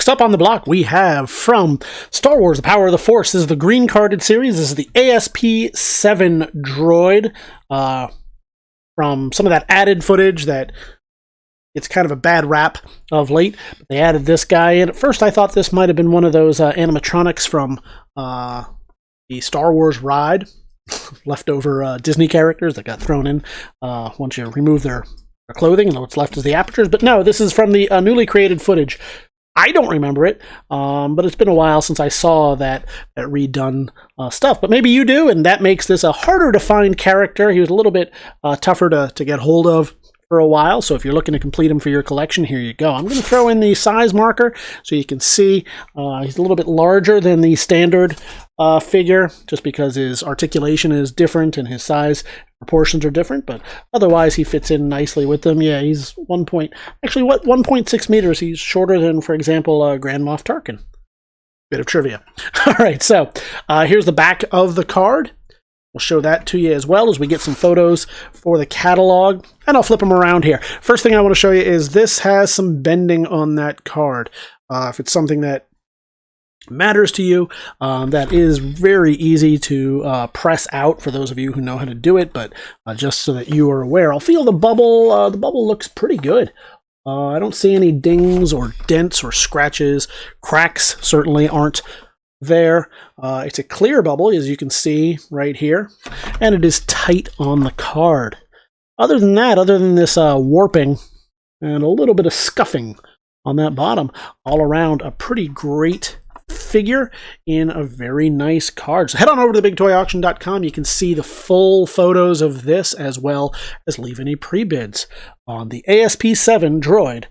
Next up on the block, we have from Star Wars, The Power of the Force. This is the green carded series. This is the ASP-7 droid. From some of that added footage that it's kind of a bad rap of late. But they added this guy in. At first, I thought this might have been one of those animatronics from the Star Wars ride. Leftover Disney characters that got thrown in once you remove their clothing, and what's left is the apertures. But no, this is from the newly created footage. I don't remember it, but it's been a while since I saw that redone stuff. But maybe you do, and that makes this a harder to find character. He was a little bit tougher to get hold of for a while, so if you're looking to complete him for your collection, here you go. I'm going to throw in the size marker so you can see he's a little bit larger than the standard figure, just because his articulation is different and his size proportions are different, but otherwise he fits in nicely with them. Yeah, he's 1.6 meters. He's shorter than, for example, Grand Moff Tarkin. Bit of trivia. All right, so here's the back of the card. We'll show that to you as well as we get some photos for the catalog, and I'll flip them around here. First thing I want to show you is this has some bending on that card. If it's something that matters to you, that is very easy to press out for those of you who know how to do it, but just so that you are aware. I'll feel the bubble. The bubble looks pretty good. I don't see any dings or dents or scratches. Cracks certainly aren't there. It's a clear bubble, as you can see right here, and it is tight on the card. Other than that, other than this warping and a little bit of scuffing on that bottom, all around a pretty great figure in a very nice card. So head on over to TheBigToyAuction.com. You can see the full photos of this, as well as leave any pre-bids on the ASP-7 droid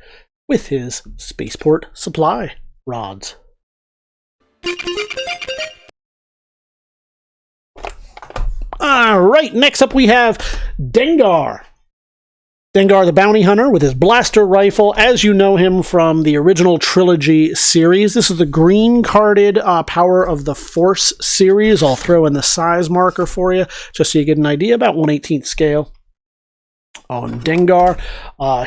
with his spaceport supply rods. All right, next up we have Dengar. Dengar the Bounty Hunter with his blaster rifle, as you know him from the original trilogy series. This is the green carded Power of the Force series. I'll throw in the size marker for you, just so you get an idea, about 1/18 scale on Dengar.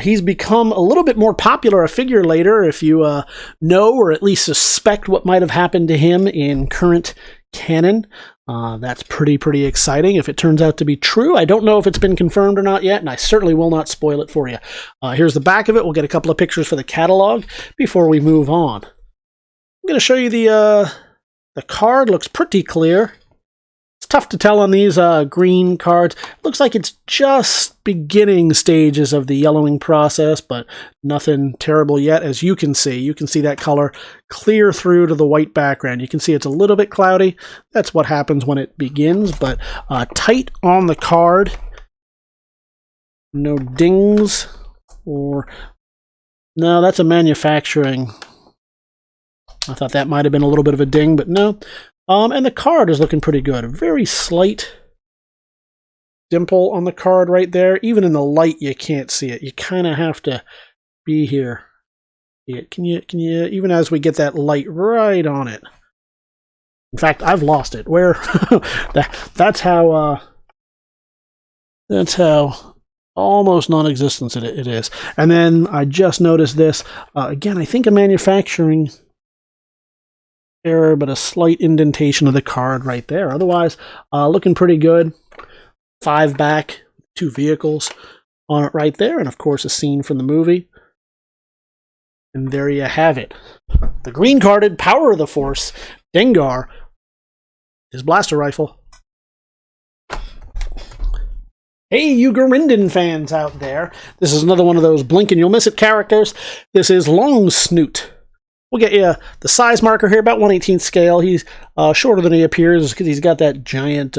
He's become a little bit more popular a figure later, if you know or at least suspect what might have happened to him in current canon. That's pretty exciting if it turns out to be true. I don't know if it's been confirmed or not yet, and I certainly will not spoil it for you. Here's the back of it. We'll get a couple of pictures for the catalog before we move on. I'm going to show you the card. Looks pretty clear. It's tough to tell on these green cards. Looks like it's just beginning stages of the yellowing process, but nothing terrible yet, as you can see. You can see that color clear through to the white background. You can see it's a little bit cloudy. That's what happens when it begins, but tight on the card. No dings or... No, that's a manufacturing. I thought that might have been a little bit of a ding, but no. And the card is looking pretty good. A very slight dimple on the card right there. Even in the light, you can't see it. You kind of have to be here. Can you, even as we get that light right on it. In fact, I've lost it. Where? That's how almost non-existent it is. And then I just noticed this. Again, I think a manufacturing error, but a slight indentation of the card right there. Otherwise, looking pretty good. 5 back, 2 vehicles on it right there, and of course a scene from the movie. And there you have it. The green carded Power of the Force, Dengar, his blaster rifle. Hey, you Gurinden fans out there. This is another one of those blink and you'll miss it characters. This is Long Snoot. We'll get you the size marker here, about 1/18 scale. He's shorter than he appears because he's got that giant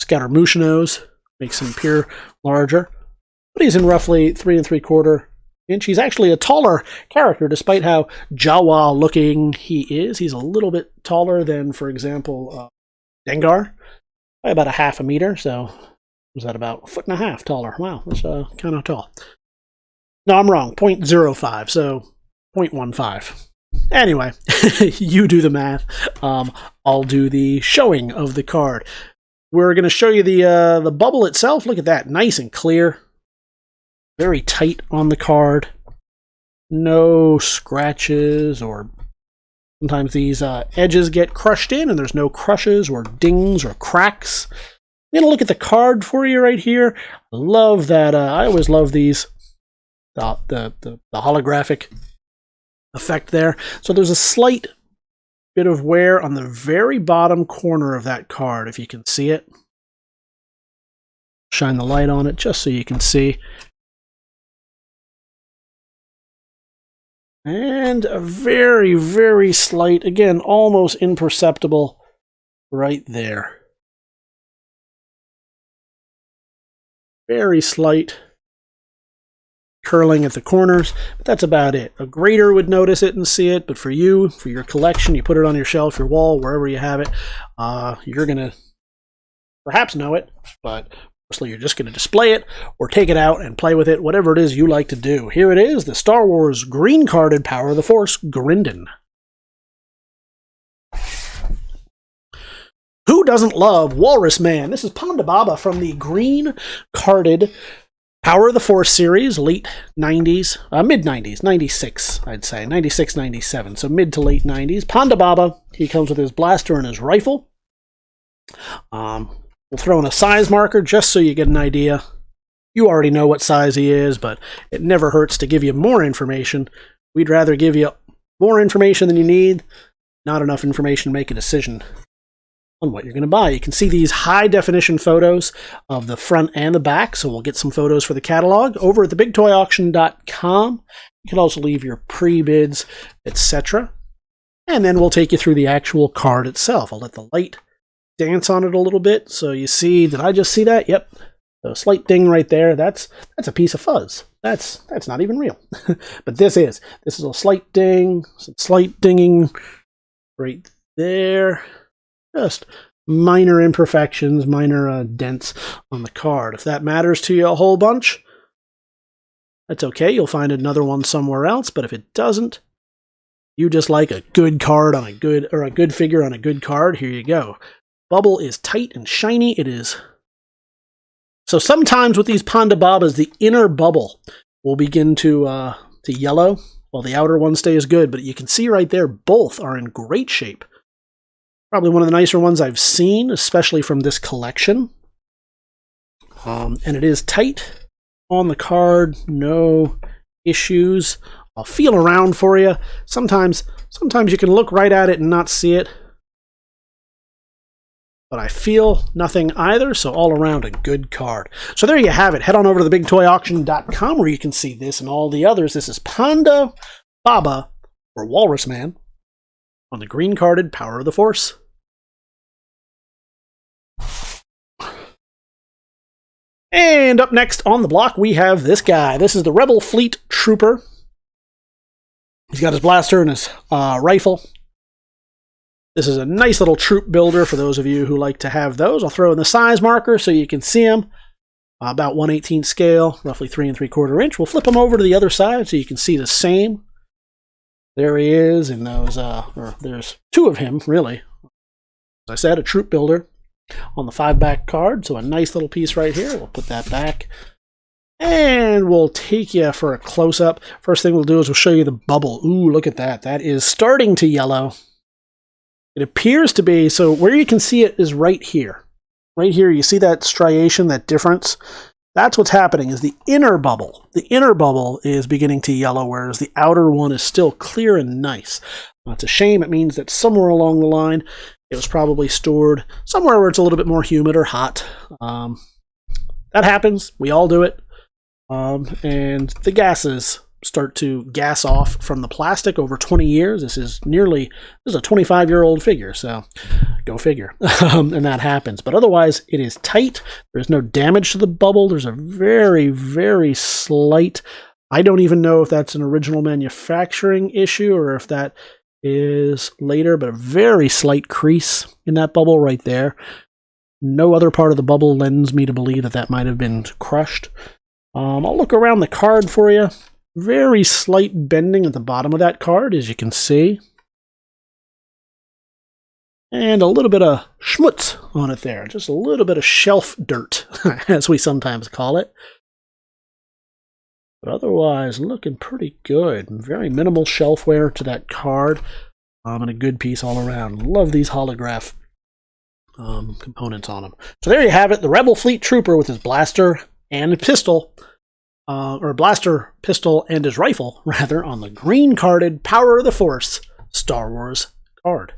Scaramouche nose. Makes him appear larger. But he's in roughly 3 3/4 inch. He's actually a taller character, despite how Jawa looking he is. He's a little bit taller than, for example, Dengar. By about 1/2 meter, so was that about 1.5 feet taller? Wow, that's kind of tall. No, I'm wrong. 0.05, so 0.15. Anyway, you do the math. I'll do the showing of the card. We're going to show you the bubble itself. Look at that, nice and clear. Very tight on the card. No scratches or Sometimes these edges get crushed in and there's no crushes or dings or cracks. I'm going to look at the card for you right here. I love that. I always love these, the holographic effect there. So there's a slight bit of wear on the very bottom corner of that card, if you can see it. Shine the light on it just so you can see. And a very, very slight, again, almost imperceptible right there. Very slight curling at the corners, but that's about it. A grader would notice it and see it, but for you, for your collection, you put it on your shelf, your wall, wherever you have it, you're going to perhaps know it, but mostly you're just going to display it or take it out and play with it, whatever it is you like to do. Here it is, the Star Wars green carded Power of the Force, Grindin. Who doesn't love Walrus Man? This is Panda Baba from the green carded Power of the Force series, late 90s, mid-90s, 96, I'd say, 96, 97, so mid to late 90s. Panda Baba, he comes with his blaster and his rifle. We'll throw in a size marker just so you get an idea. You already know what size he is, but it never hurts to give you more information. We'd rather give you more information than you need, not enough information to make a decision on what you're going to buy. You can see these high-definition photos of the front and the back, so we'll get some photos for the catalog over at TheBigToyAuction.com. You can also leave your pre-bids, etc. And then we'll take you through the actual card itself. I'll let the light dance on it a little bit, so you see, did I just see that? Yep. So a slight ding right there, that's a piece of fuzz. That's not even real. But this is a slight ding, some slight dinging right there. Just minor imperfections, minor dents on the card. If that matters to you a whole bunch, that's okay. You'll find another one somewhere else. But if it doesn't, you just like a good card on a good, or a good figure on a good card, here you go. Bubble is tight and shiny. It is. So sometimes with these Panda Babas, the inner bubble will begin to yellow, while the outer one stays good. But you can see right there, both are in great shape. Probably one of the nicer ones I've seen, especially from this collection. And it is tight on the card, no issues. I'll feel around for you. Sometimes you can look right at it and not see it. But I feel nothing either, so all around a good card. So there you have it. Head on over to TheBigToyAuction.com where you can see this and all the others. This is Panda Baba, or Walrus Man, on the green carded Power of the Force. And up next on the block, we have this guy. This is the Rebel Fleet Trooper. He's got his blaster and his rifle. This is a nice little troop builder for those of you who like to have those. I'll throw in the size marker so you can see him. About 1/18 scale, roughly 3 3/4 inch. We'll flip him over to the other side so you can see the same. There he is in those, or there's two of him, really. As I said, a troop builder on the 5-back card, so a nice little piece right here. We'll put that back. And we'll take you for a close-up. First thing we'll do is we'll show you the bubble. Ooh, look at that. That is starting to yellow. It appears to be, so where you can see it is right here. Right here, you see that striation, that difference? That's what's happening, is the inner bubble. The inner bubble is beginning to yellow, whereas the outer one is still clear and nice. It's a shame. It means that somewhere along the line, it was probably stored somewhere where it's a little bit more humid or hot. That happens. We all do it. And the gases start to gas off from the plastic over 20 years. This is a 25-year-old figure, so go figure. And that happens. But otherwise, it is tight. There's no damage to the bubble. There's a very, very slight, I don't even know if that's an original manufacturing issue or if that is later, but a very slight crease in that bubble right there. No other part of the bubble lends me to believe that that might have been crushed. I'll look around the card for you. Very slight bending at the bottom of that card, as you can see. And a little bit of schmutz on it there. Just a little bit of shelf dirt, as we sometimes call it. But otherwise, looking pretty good. Very minimal shelf wear to that card. And a good piece all around. Love these holograph components on them. So there you have it, the Rebel Fleet Trooper with his blaster and pistol, or blaster, pistol, and his rifle, rather, on the green carded Power of the Force Star Wars card.